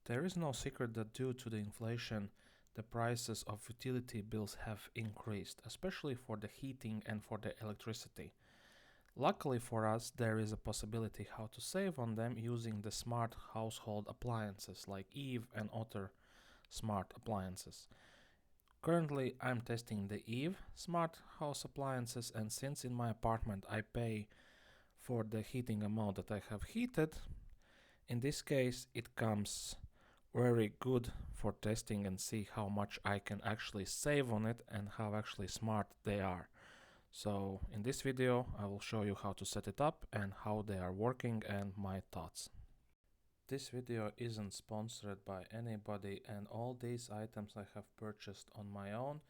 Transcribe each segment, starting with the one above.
There is no secret that due to the inflation, the prices of utility bills have increased, especially for the heating and for the electricity. Luckily for us, there is a possibility how to save on them using the smart household appliances like Eve and other smart appliances. Currently, I'm testing the Eve smart house appliances, and since in my apartment I pay for the heating amount that I have heated, in this case it comes very good for testing and see how much I can actually save on it and how actually smart they are. So in this video I will show you how to set it up and how they are working and my thoughts. This video isn't sponsored by anybody, and all these items I have purchased on my own.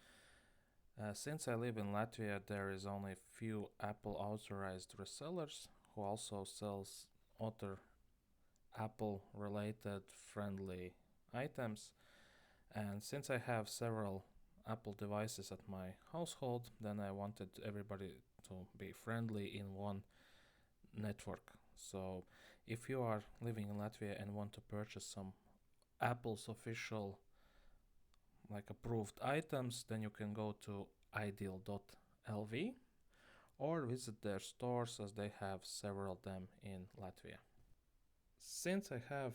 Since I live in Latvia, there is only few Apple authorized resellers who also sells other Apple related friendly items. And since I have several Apple devices at my household, then I wanted everybody to be friendly in one network. So if you are living in Latvia and want to purchase some Apple's official like approved items, then you can go to ideal.lv or visit their stores, as they have several of them in Latvia. Since I have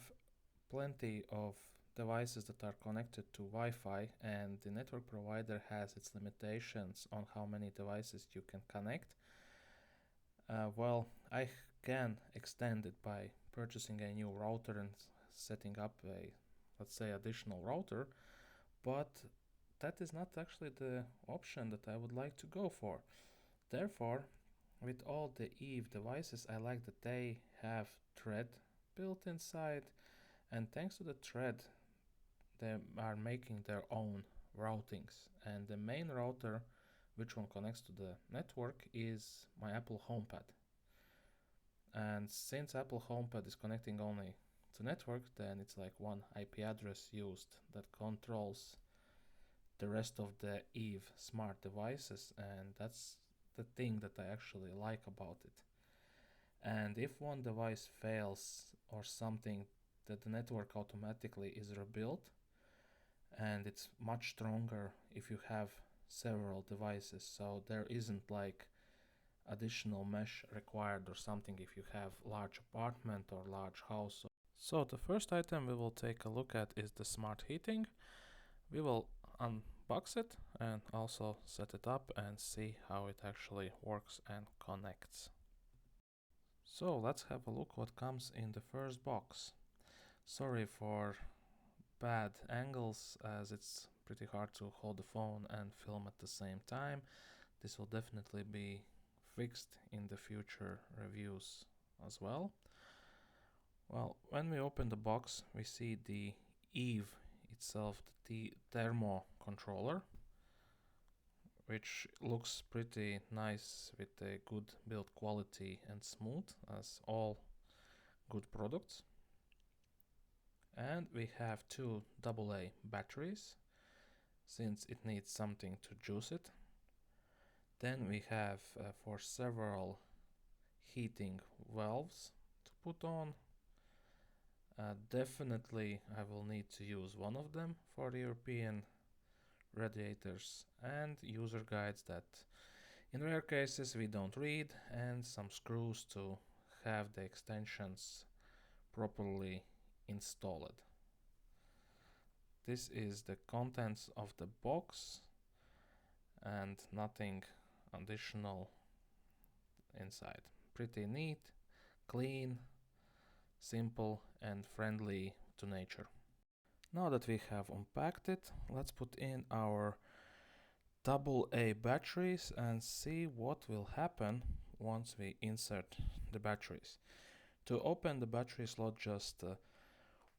plenty of devices that are connected to Wi-Fi and the network provider has its limitations on how many devices you can connect, I can extend it by purchasing a new router and setting up a, let's say, additional router, but that is not actually the option that I would like to go for. Therefore, with all the Eve devices, I like that they have thread built inside, and thanks to the thread, they are making their own routings. And the main router, which one connects to the network, is my Apple HomePad. And since Apple HomePad is connecting only to network, then it's like one IP address used that controls the rest of the Eve smart devices, and that's the thing that I actually like about it. And if one device fails or something, that the network automatically is rebuilt, and it's much stronger if you have several devices, so there isn't like additional mesh required or something if you have large apartment or large house. So the first item we will take a look at is the smart heating. We will unbox it and also set it up and see how it actually works and connects. So let's have a look what comes in the first box. Sorry for bad angles, as it's pretty hard to hold the phone and film at the same time. This will definitely be fixed in the future reviews as well. Well, when we open the box, we see the Eve itself, the thermo controller, which looks pretty nice with a good build quality and smooth, as all good products. And we have two AA batteries, since it needs something to juice it. Then we have for several heating valves to put on. Definitely I will need to use one of them for European radiators, and user guides that in rare cases we don't read, and some screws to have the extensions properly installed. This is the contents of the box and nothing additional inside. Pretty neat, clean, simple and friendly to nature. Now that we have unpacked it, let's put in our AA batteries and see what will happen once we insert the batteries. To open the battery slot, just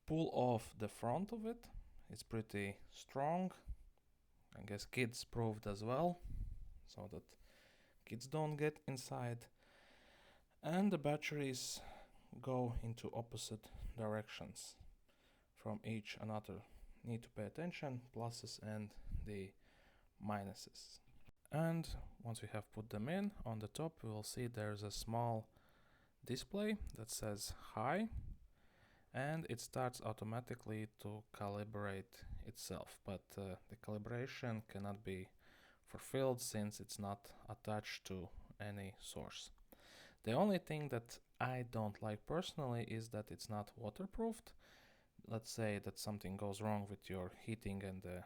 pull off the front of it. It's pretty strong. I guess kids proved as well, so that kids don't get inside. And the batteries go into opposite directions from each another. Need to pay attention, pluses and the minuses. And once we have put them in, on the top we will see there's a small display that says hi, and it starts automatically to calibrate itself, but the calibration cannot be fulfilled since it's not attached to any source. The only thing that I don't like personally is that it's not waterproofed. Let's say that something goes wrong with your heating and the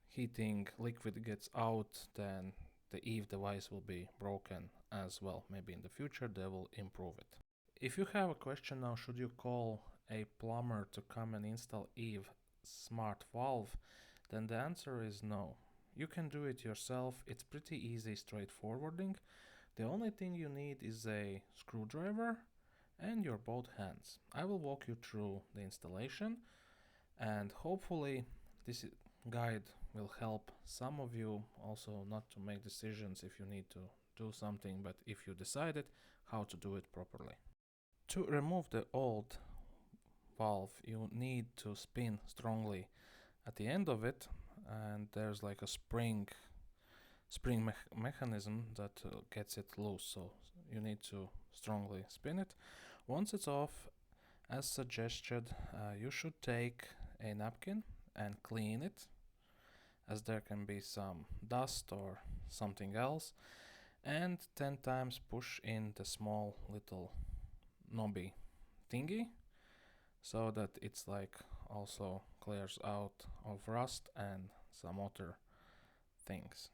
heating liquid gets out, then the EVE device will be broken as well. Maybe in the future they will improve it. If you have a question now, should you call a plumber to come and install EVE smart valve, then the answer is no. You can do it yourself. It's pretty easy, straightforwarding. The only thing you need is a screwdriver and your both hands. I will walk you through the installation, and hopefully this guide will help some of you also not to make decisions if you need to do something, but if you decided how to do it properly. To remove the old valve, you need to spin strongly at the end of it, and there's like a spring mechanism that gets it loose, so you need to strongly spin it. Once it's off, as suggested, you should take a napkin and clean it, as there can be some dust or something else, and 10 times push in the small little knobby thingy so that it's like also clears out of rust and some other things.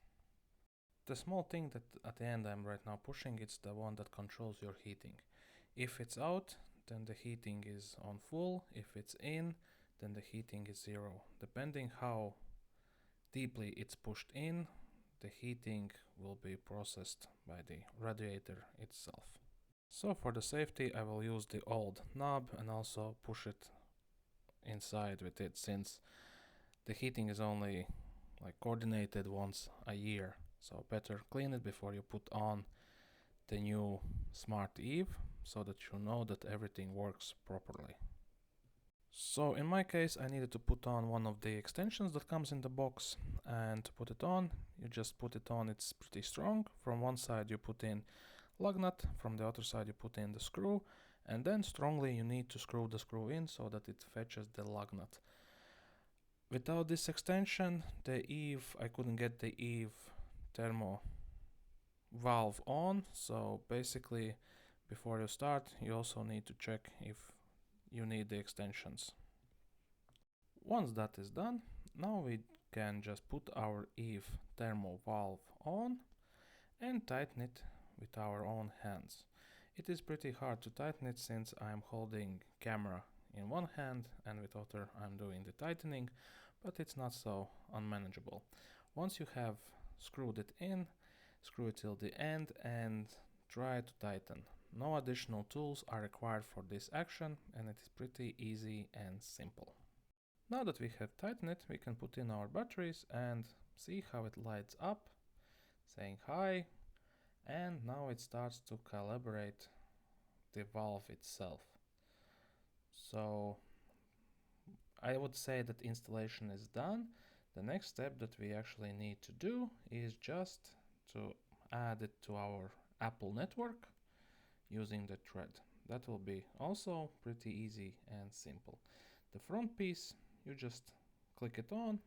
The small thing that at the end I'm right now pushing, it's the one that controls your heating. If it's out, then the heating is on full. If it's in, then the heating is 0. Depending how deeply it's pushed in, the heating will be processed by the radiator itself. So for the safety, I will use the old knob and also push it inside with it, since the heating is only like coordinated once a year. So better clean it before you put on the new Smart EVE, so that you know that everything works properly. So in my case, I needed to put on one of the extensions that comes in the box, and to put it on, you just put it on. It's pretty strong. From one side you put in lug nut, from the other side you put in the screw, and then strongly you need to screw the screw in so that it fetches the lug nut. Without this extension, the EVE, I couldn't get the EVE thermo valve on, so basically before you start you also need to check if you need the extensions. Once that is done, now we can just put our EVE thermo valve on and tighten it with our own hands. It is pretty hard to tighten it since I'm holding camera in one hand and with other I'm doing the tightening, but it's not so unmanageable. Once you have screwed it in, screw it till the end and try to tighten. No additional tools are required for this action, and it is pretty easy and simple. Now that we have tightened it, we can put in our batteries and see how it lights up, saying hi, and now it starts to calibrate the valve itself. So I would say that installation is done. The next step that we actually need to do is just to add it to our Apple network using the thread. That will be also pretty easy and simple. The front piece, you just click it on,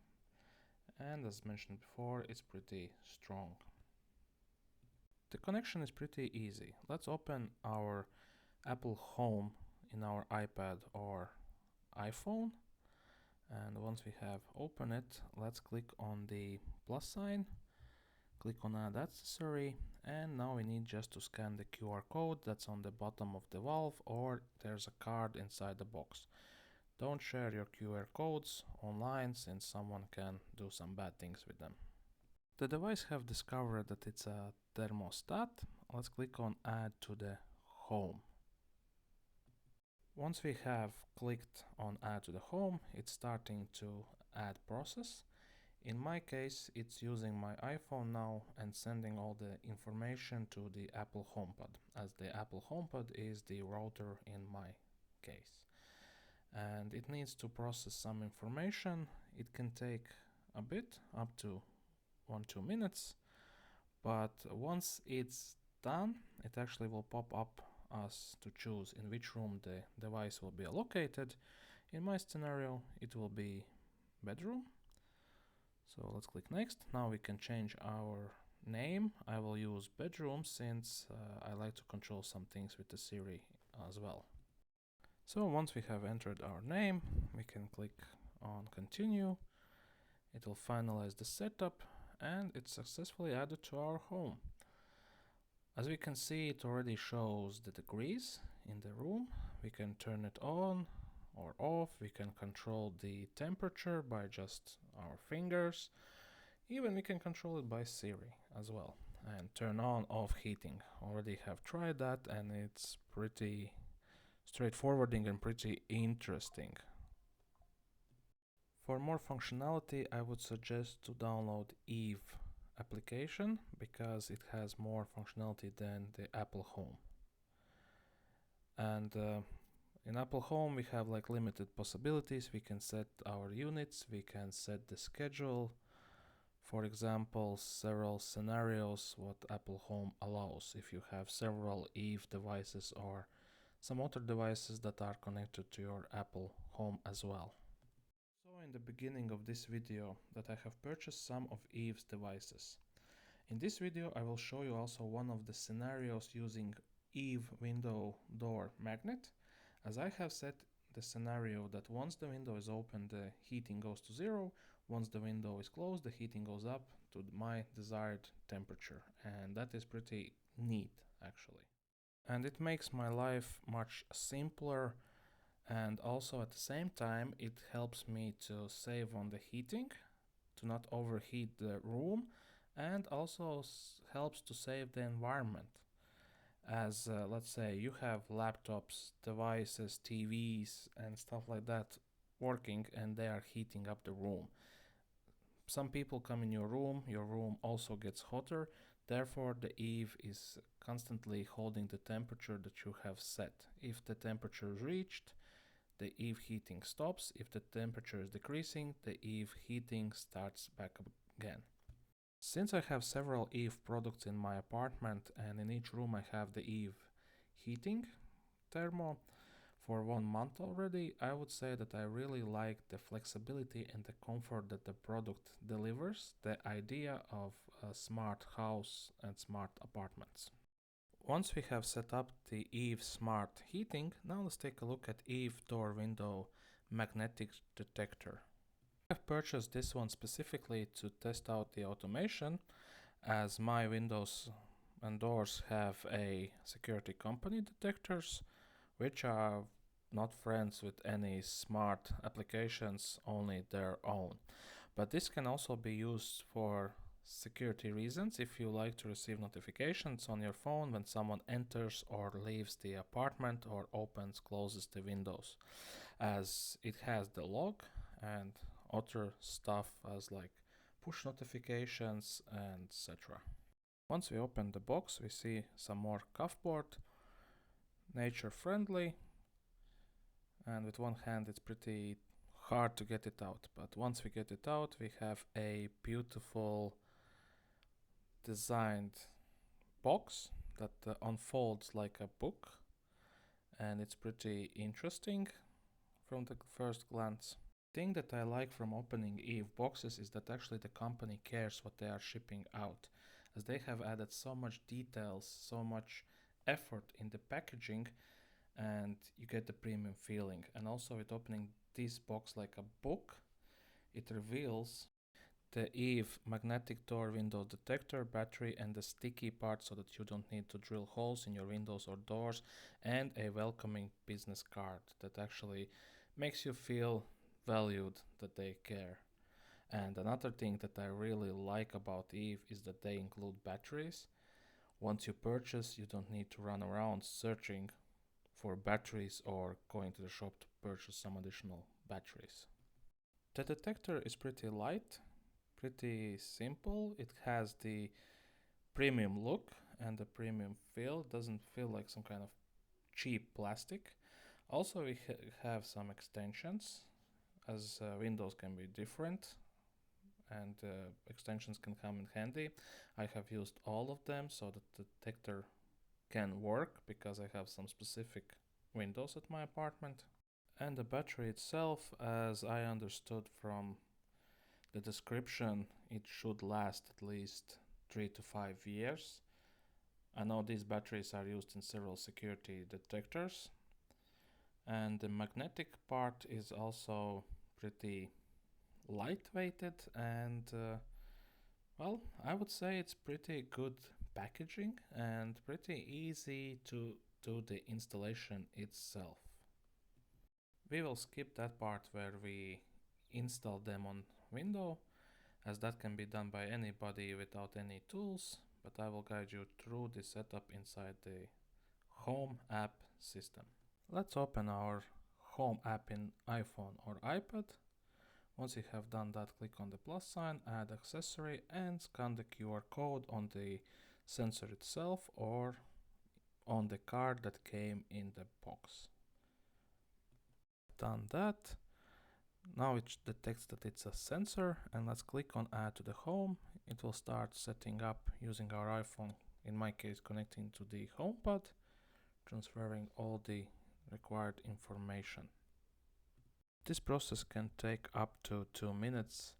and as mentioned before, it's pretty strong. The connection is pretty easy. Let's open our Apple Home in our iPad or iPhone. And once we have opened it, let's click on the plus sign, click on add accessory, and now we need just to scan the QR code that's on the bottom of the valve, or there's a card inside the box. Don't share your QR codes online since someone can do some bad things with them. The device have discovered that it's a thermostat. Let's click on add to the home. Once we have clicked on add to the home, it's starting to add process. In my case, it's using my iPhone now and sending all the information to the Apple HomePod, as the Apple HomePod is the router in my case. And it needs to process some information. It can take a bit, up to 1-2 minutes, but once it's done, it actually will pop up us to choose in which room the device will be allocated. In my scenario, it will be bedroom. So let's click next. Now we can change our name. I will use bedroom since I like to control some things with the Siri as well. So once we have entered our name, we can click on continue. It will finalize the setup and it's successfully added to our home. As we can see, it already shows the degrees in the room. We can turn it on or off. We can control the temperature by just our fingers. Even we can control it by Siri as well. And turn on off heating. Already have tried that and it's pretty straightforward and pretty interesting. For more functionality, I would suggest to download Eve application because it has more functionality than the Apple Home. And in Apple Home we have like limited possibilities. We can set our units, we can set the schedule. For example, several scenarios what Apple Home allows if you have several Eve devices or some other devices that are connected to your Apple Home as well. So in the beginning of this video that I have purchased some of Eve's devices. In this video I will show you also one of the scenarios using Eve window door magnet, as I have set the scenario that once the window is open the heating goes to 0, once the window is closed the heating goes up to my desired temperature, and that is pretty neat actually. And it makes my life much simpler, and also at the same time it helps me to save on the heating, to not overheat the room, and also helps to save the environment. As let's say you have laptops, devices, TVs and stuff like that working and they are heating up the room. Some people come in your room also gets hotter, therefore the Eve is constantly holding the temperature that you have set. If the temperature is reached, the Eve heating stops. If the temperature is decreasing, the Eve heating starts back up again. Since I have several Eve products in my apartment and in each room I have the Eve heating thermo for 1 month already, I would say that I really like the flexibility and the comfort that the product delivers, the idea of a smart house and smart apartments. Once we have set up the Eve smart heating, now let's take a look at Eve door window magnetic detector. I've purchased this one specifically to test out the automation, as my windows and doors have a security company detectors which are not friends with any smart applications, only their own. But this can also be used for security reasons if you like to receive notifications on your phone when someone enters or leaves the apartment or opens, closes the windows, as it has the log and other stuff as like push notifications and etc. Once we open the box we see some more cuffboard, nature friendly, and with one hand it's pretty hard to get it out, but once we get it out we have a beautiful designed box that unfolds like a book, and it's pretty interesting from the first glance. The thing that I like from opening Eve boxes is that actually the company cares what they are shipping out, as they have added so much details, so much effort in the packaging, and you get the premium feeling. And also with opening this box like a book, it reveals the Eve magnetic door window detector, battery and the sticky part so that you don't need to drill holes in your windows or doors, and a welcoming business card that actually makes you feel valued, that they care. And another thing that I really like about Eve is that they include batteries. Once you purchase, you don't need to run around searching for batteries or going to the shop to purchase some additional batteries. The detector is pretty light, pretty simple. It has the premium look and the premium feel. It doesn't feel like some kind of cheap plastic. Also we have some extensions, as windows can be different and extensions can come in handy. I have used all of them so that the detector can work because I have some specific windows at my apartment. And the battery itself, as I understood from the description, it should last at least 3 to 5 years. I know these batteries are used in several security detectors, and the magnetic part is also pretty lightweighted, and well, I would say it's pretty good packaging and pretty easy to do the installation itself. We will skip that part where we install them on window, as that can be done by anybody without any tools, but I will guide you through the setup inside the Home app system. Let's open our Home app in iPhone or iPad. Once you have done that, click on the plus sign, add accessory, and scan the QR code on the sensor itself or on the card that came in the box. Done that. Now it detects that it's a sensor, and let's click on add to the home. It will start setting up using our iPhone, in my case connecting to the HomePod, transferring all the required information. This process can take up to 2 minutes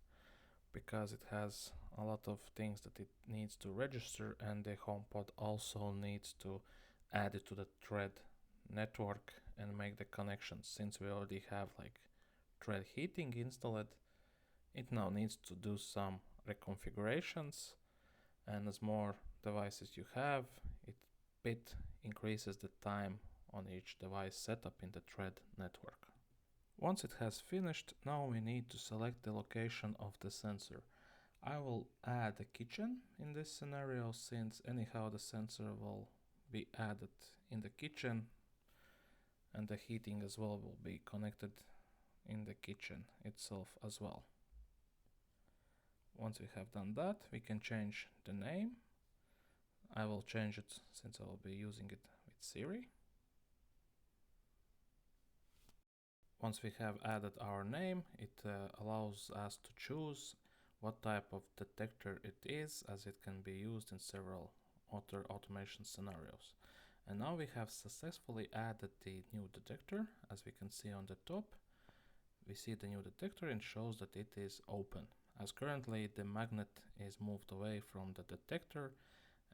because it has a lot of things that it needs to register, and the HomePod also needs to add it to the thread network and make the connections. Since we already have like thread heating installed, it now needs to do some reconfigurations, and as more devices you have, it bit increases the time on each device setup in the thread network. Once it has finished, now we need to select the location of the sensor. I will add a kitchen in this scenario, since anyhow the sensor will be added in the kitchen, and the heating as well will be connected in the kitchen itself as well. Once we have done that, we can change the name. I will change it since I will be using it with Siri. Once we have added our name, it allows us to choose what type of detector it is, as it can be used in several other automation scenarios. And now we have successfully added the new detector. As we can see on the top, we see the new detector and shows that it is open, as currently the magnet is moved away from the detector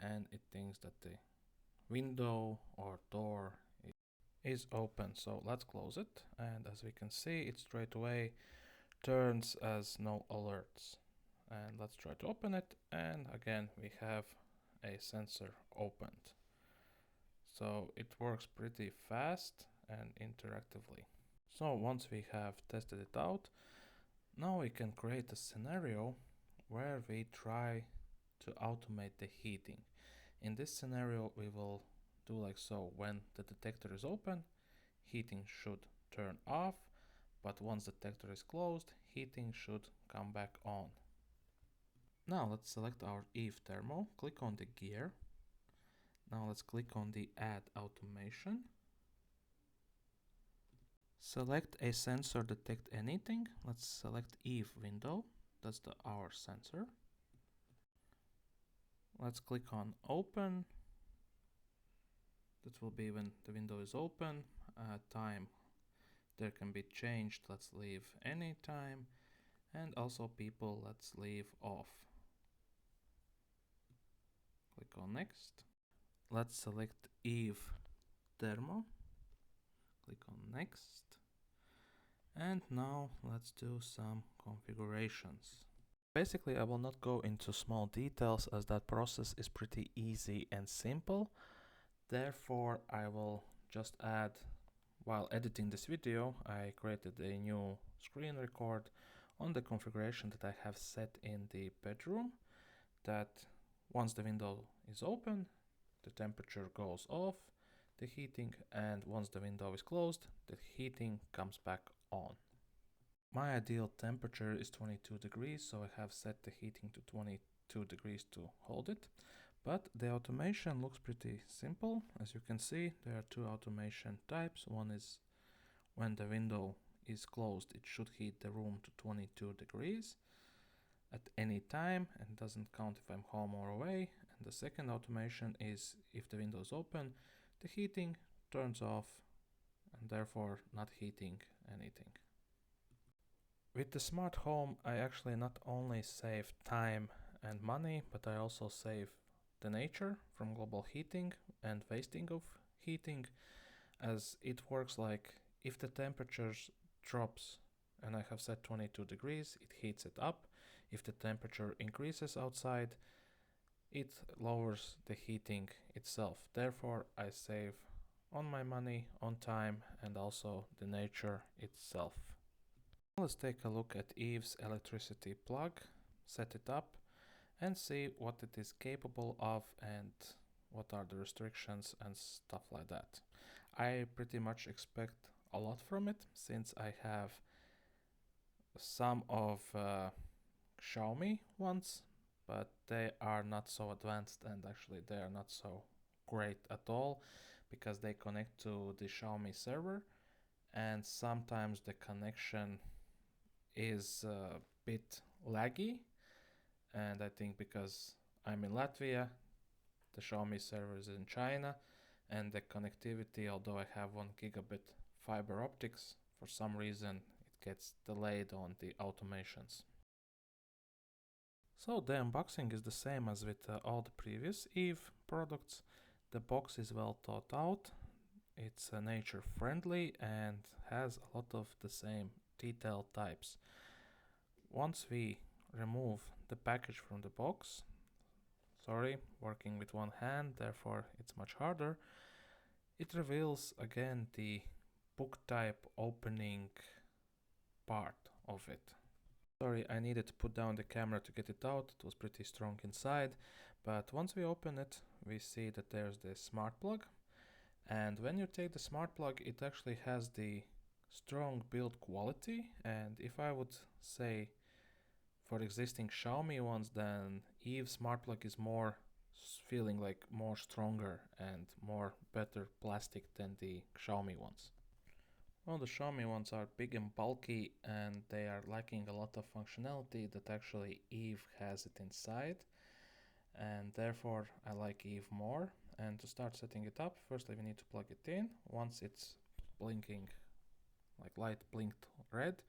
and it thinks that the window or door is open. So let's close it, and as we can see, it straight away turns as no alerts. And let's try to open it, and again we have a sensor opened. So it works pretty fast and interactively. So once we have tested it out, now we can create a scenario where we try to automate the heating. In this scenario, we will do like so. When the detector is open, heating should turn off, but once the detector is closed, heating should come back on. Now let's select our EVE thermo, click on the gear. Now let's click on the add automation. Select a sensor detect anything. Let's select EVE window, that's our sensor. Let's click on open. That will be when the window is open. Time there can be changed, let's leave any time, and also people, let's leave off. Click on next. Let's select EVE thermo, click on next, and now let's do some configurations. Basically, I will not go into small details, as that process is pretty easy and simple. Therefore, I will just add, while editing this video, I created a new screen record on the configuration that I have set in the bedroom, that once the window is open, the temperature goes off, the heating, and once the window is closed, the heating comes back on. My ideal temperature is 22 degrees, so I have set the heating to 22 degrees to hold it. But the automation looks pretty simple. As you can see, there are two automation types. One is when the window is closed, it should heat the room to 22 degrees at any time, and doesn't count if I'm home or away. The second automation is if the window is open, the heating turns off and therefore not heating anything. With the smart home, I actually not only save time and money, but I also save the nature from global heating and wasting of heating, as it works like if the temperatures drops and I have set 22 degrees, it heats it up. If the temperature increases outside, it lowers the heating itself. Therefore, I save on my money, on time, and also the nature itself. Let's take a look at Eve's electricity plug, set it up, and see what it is capable of and what are the restrictions and stuff like that. I pretty much expect a lot from it, since I have some of Xiaomi ones, but they are not so advanced, and actually they are not so great at all, because they connect to the Xiaomi server, and sometimes the connection is a bit laggy, and I think because I'm in Latvia, the Xiaomi server is in China, and the connectivity, although I have 1 gigabit fiber optics, for some reason it gets delayed on the automations. So the unboxing is the same as with all the previous Eve products. The box is well thought out, it's nature friendly and has a lot of the same detail types. Once we remove the package from the box, working with one hand, therefore it's much harder, it reveals again the book type opening part of it. I needed to put down the camera to get it out, it was pretty strong inside, but once we open it, we see that there's the smart plug, and when you take the smart plug, it actually has the strong build quality, and if I would say for existing Xiaomi ones, then Eve smart plug is more feeling like more stronger and more better plastic than the Xiaomi ones. Well, the Xiaomi ones are big and bulky, and they are lacking a lot of functionality that actually Eve has it inside, and therefore I like Eve more. And to start setting it up, firstly we need to plug it in. Once it's blinking, like light blinked red,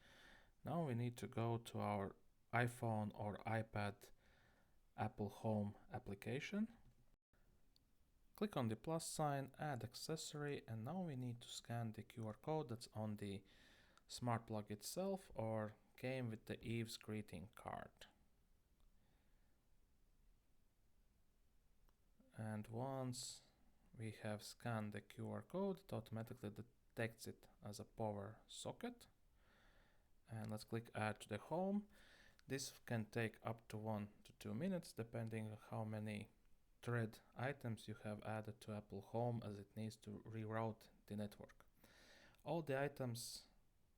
now we need to go to our iPhone or iPad Apple Home application. Click on the plus sign, add accessory, and now we need to scan the QR code that's on the smart plug itself or came with the Eve's greeting card. And once we have scanned the QR code, it automatically detects it as a power socket. And let's click add to the home. This can take up to 1 to 2 minutes depending on how many thread items you have added to Apple Home, as it needs to reroute the network. All the items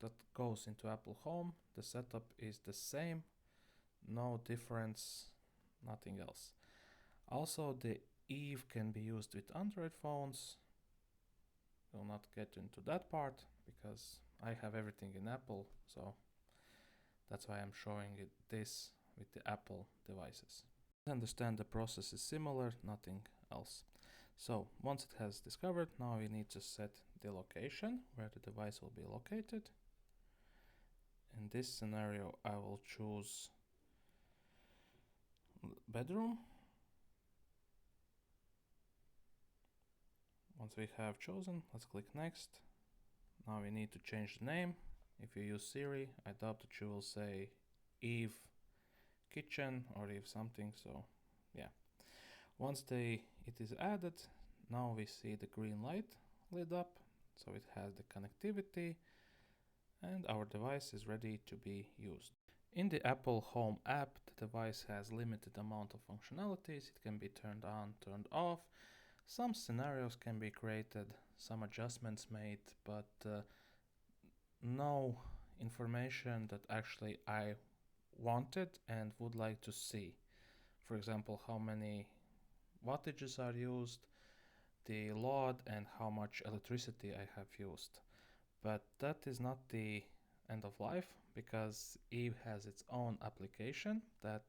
that goes into Apple Home, the setup is the same, no difference, nothing else. Also, the Eve can be used with Android phones. Will not get into that part because I have everything in Apple, so that's why I'm showing it this with the Apple devices. I understand the process is similar, nothing else. So once it has discovered, now we need to set the location where the device will be located. In this scenario, I will choose bedroom. Once we have chosen, let's click next. Now we need to change the name. If you use Siri, I doubt that you will say Eve kitchen or Eve something, so yeah. Once it is added, now we see the green light lit up, so it has the connectivity and our device is ready to be used. In the Apple Home app, the device has limited amount of functionalities. It can be turned on, turned off. Some scenarios can be created, some adjustments made, but no information that actually I wanted and would like to see. For example, how many wattages are used, the load, and how much electricity I have used. But that is not the end of life, because Eve has its own application that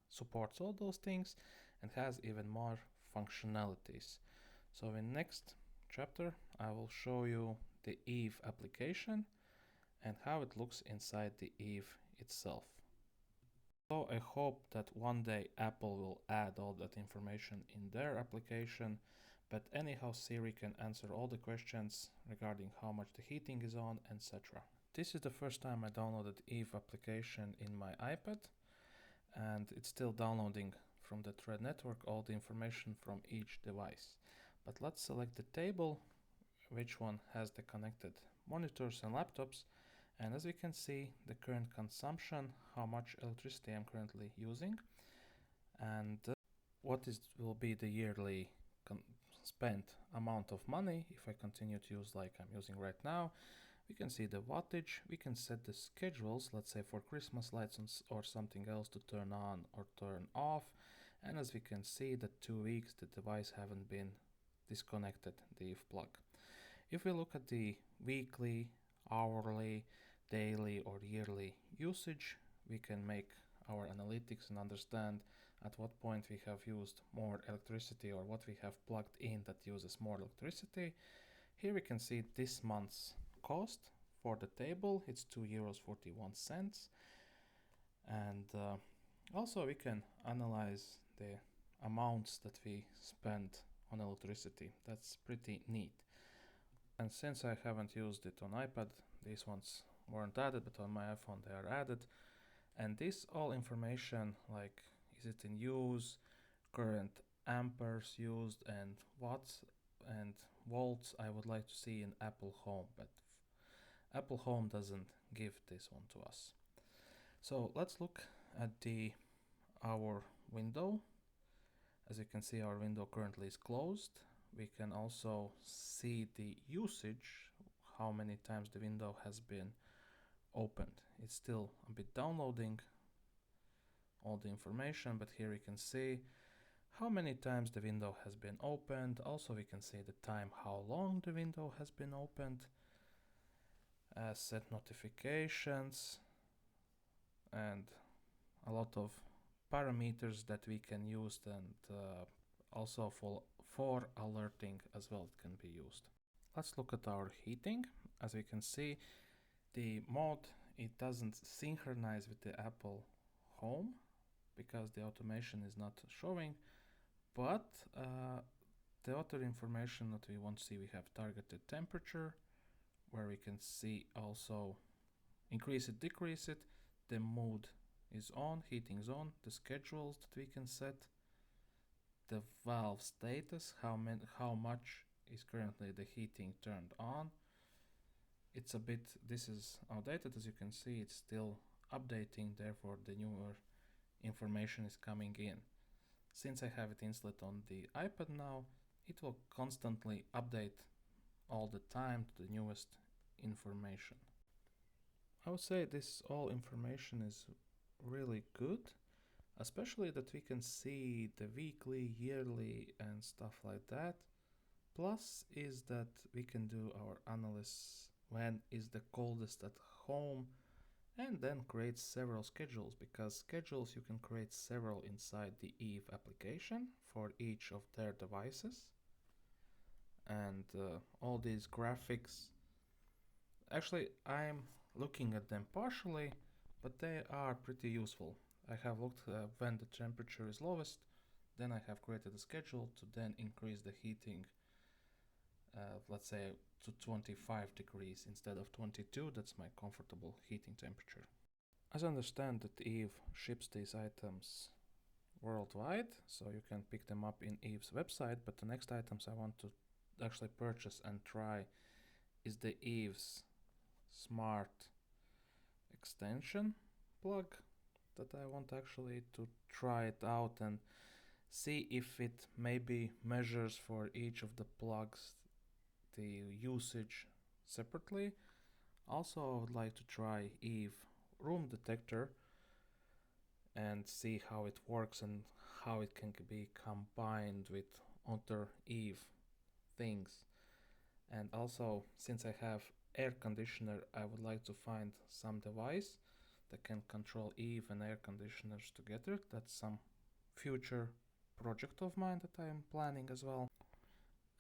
supports all those things, and has even more functionalities. So in next chapter I will show you the Eve application and how it looks inside the Eve itself. So I hope that one day Apple will add all that information in their application, but anyhow Siri can answer all the questions regarding how much the heating is on, etc. This is the first time I downloaded Eve application in my iPad, and it's still downloading from the thread network all the information from each device. But let's select the table, which one has the connected monitors and laptops, and as we can see the current consumption, how much electricity I'm currently using, and what will be the yearly spent amount of money if I continue to use like I'm using right now. We can see the wattage, we can set the schedules, let's say for Christmas lights or something else to turn on or turn off, and as we can see that 2 weeks the device haven't been disconnected, the Eve plug. If we look at the weekly, hourly, daily or yearly usage, we can make our analytics and understand at what point we have used more electricity or what we have plugged in that uses more electricity. Here we can see this month's cost for the table, it's €2.41, and also we can analyze the amounts that we spend on electricity. That's pretty neat. And since I haven't used it on iPad, these ones weren't added, but on my iPhone they are added. And this all information, like is it in use, current amperes used, and watts and volts, I would like to see in Apple Home, but Apple Home doesn't give this one to us. So let's look at our window. As you can see, our window currently is closed. We can also see the usage, how many times the window has been opened. It's still a bit downloading all the information, but here we can see how many times the window has been opened. Also we can see the time how long the window has been opened, set notifications, and a lot of parameters that we can use, and also for alerting as well it can be used. Let's look at our heating. As we can see, the mode, it doesn't synchronize with the Apple Home because the automation is not showing, but the other information that we want to see, we have targeted temperature, where we can see also increase it, decrease it, the mood is on, heating is on, the schedules that we can set, the valve status, how much is currently the heating turned on. It's a bit, this is outdated, as you can see, it's still updating, therefore the newer information is coming in. Since I have it installed on the iPad now, it will constantly update all the time to the newest information. I would say this all information is really good, especially that we can see the weekly, yearly and stuff like that. Plus is that we can do our analysis when is the coldest at home, and then create several schedules, because schedules you can create several inside the Eve application for each of their devices. And all these graphics, actually I'm looking at them partially, but they are pretty useful. I have looked when the temperature is lowest, then I have created a schedule to then increase the heating, let's say to 25 degrees instead of 22. That's my comfortable heating temperature. As I understand that Eve ships these items worldwide, so you can pick them up in Eve's website, but the next items I want to actually purchase and try is the Eve's smart extension plug, that I want actually to try it out and see if it maybe measures for each of the plugs the usage separately. Also I would like to try Eve room detector and see how it works and how it can be combined with other Eve things. And also, since I have air conditioner, I would like to find some device that can control Eve and air conditioners together. That's some future project of mine that I am planning as well.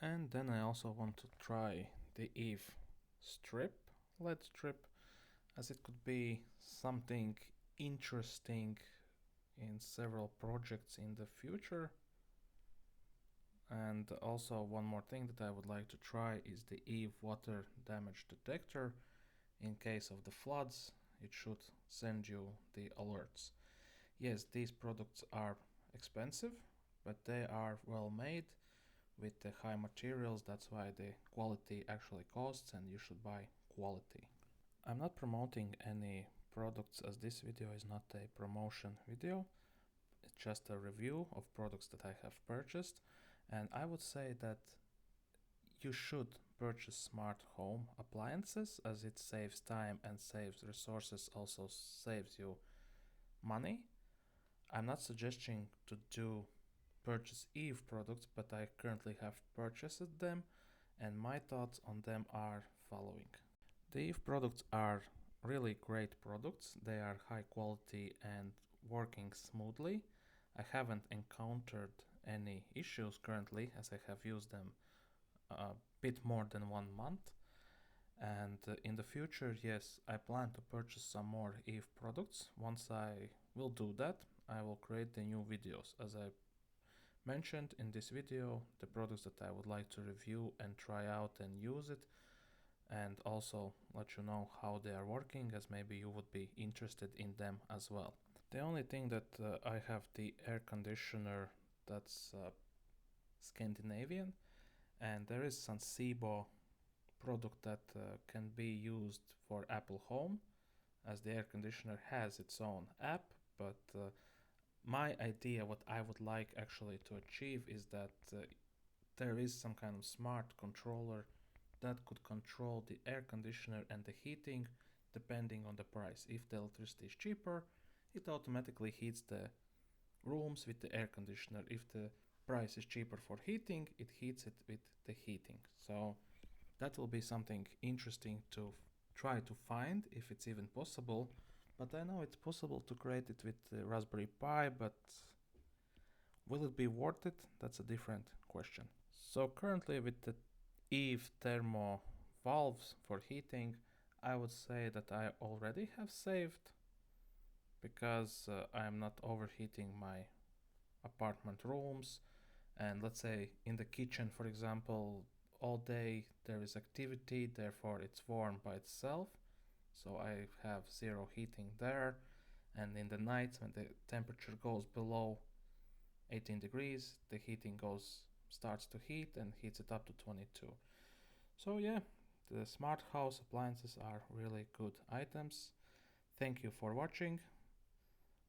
And then I also want to try the Eve strip, LED strip, as it could be something interesting in several projects in the future. And also one more thing that I would like to try is the Eve water damage detector. In case of the floods, it should send you the alerts. Yes, these products are expensive, but they are well made with the high materials. That's why the quality actually costs, and you should buy quality. I'm not promoting any products, as this video is not a promotion video. It's just a review of products that I have purchased, and I would say that you should purchase smart home appliances, as it saves time and saves resources, also saves you money. I'm not suggesting to purchase Eve products, but I currently have purchased them, and my thoughts on them are following. The Eve products are really great products. They are high quality and working smoothly. I haven't encountered any issues currently, as I have used them a bit more than 1 month. And in the future, yes, I plan to purchase some more Eve products. Once I will do that, I will create the new videos. As I mentioned in this video, the products that I would like to review and try out and use it, and also let you know how they are working, as maybe you would be interested in them as well. The only thing that I have the air conditioner that's Scandinavian, and there is some Sebo product that can be used for Apple Home, as the air conditioner has its own app, but my idea, what I would like actually to achieve, is that there is some kind of smart controller that could control the air conditioner and the heating depending on the price. If the electricity is cheaper, it automatically heats the rooms with the air conditioner. If the price is cheaper for heating, it heats it with the heating. So that will be something interesting to try to find, if it's even possible. But I know it's possible to create it with the Raspberry Pi, but will it be worth it? That's a different question. So currently with the Eve thermo valves for heating, I would say that I already have saved, because I am not overheating my apartment rooms. And let's say in the kitchen, for example, all day there is activity, therefore it's warm by itself, so I have zero heating there. And in the nights, when the temperature goes below 18 degrees, the heating starts to heat and heats it up to 22. So yeah, the smart house appliances are really good items. Thank you for watching.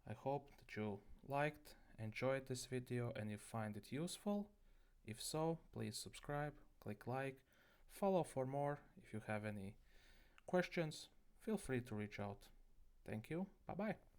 I hope that you enjoyed this video and you find it useful. If so, please subscribe, click like, follow for more. If you have any questions, feel free to reach out. Thank you. Bye bye.